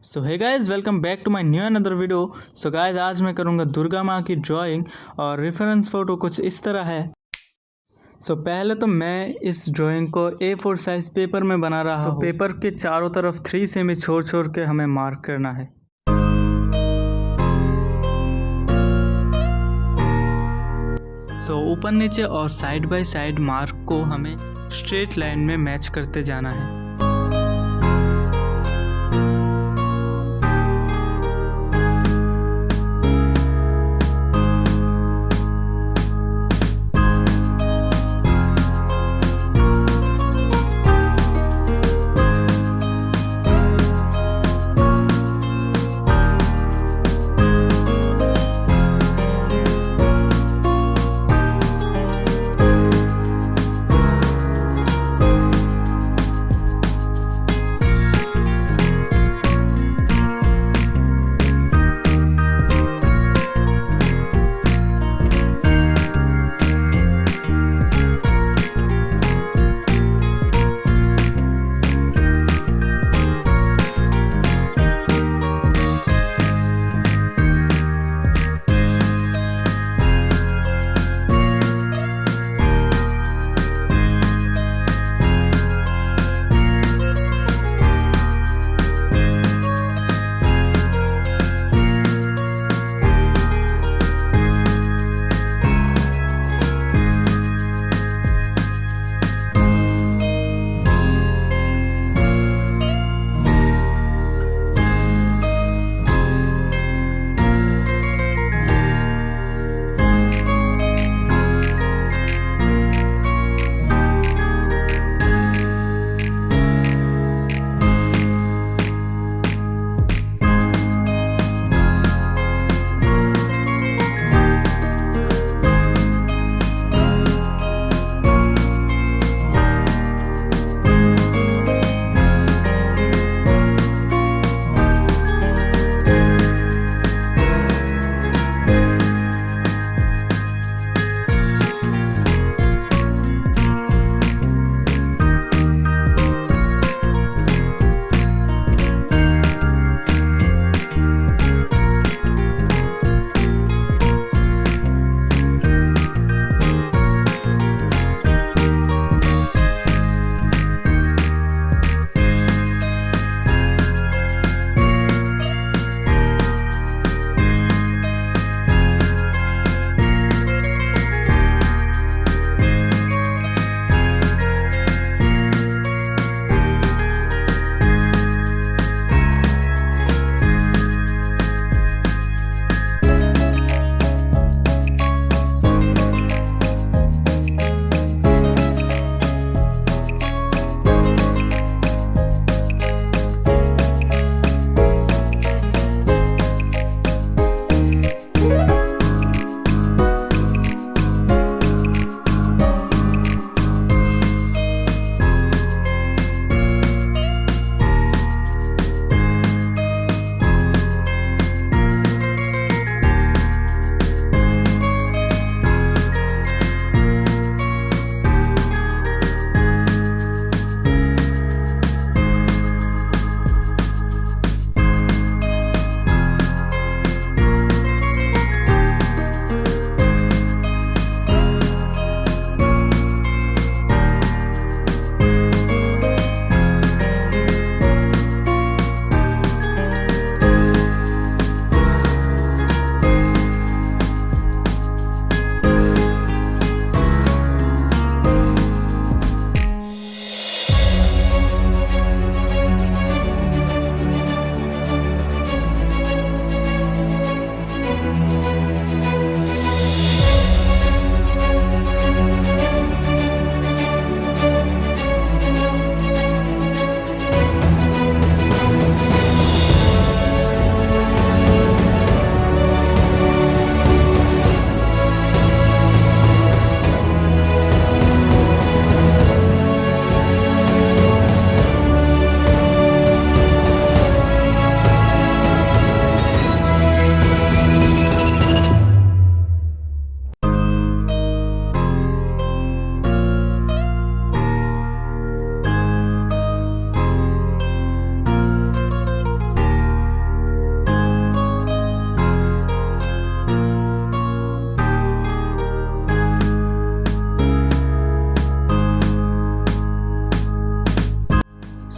So hey guys, welcome back to my new another video. So guys, आज मैं करूँगा दुर्गा माँ की ड्राइंग और रेफरेंस फ़ोटो कुछ इस तरह है। सो पहले तो मैं इस ड्राइंग को A4 साइज़ पेपर में बना रहा हूँ। पेपर के चारों तरफ 3 सेमी छोड़ छोड़ के हमें मार्क करना है। सो ऊपर नीचे और साइड बाय साइड मार्क को हमें स्ट्रेट लाइन में मैच करते जाना है।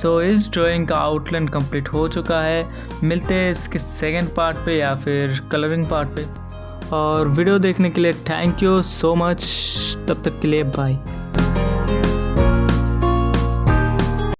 सो इस ड्राइंग का आउटलाइन कंप्लीट हो चुका है। मिलते हैं इसके सेकंड पार्ट पे या फिर कलरिंग पार्ट पे। और वीडियो देखने के लिए थैंक यू सो मच। तब तक के लिए बाय।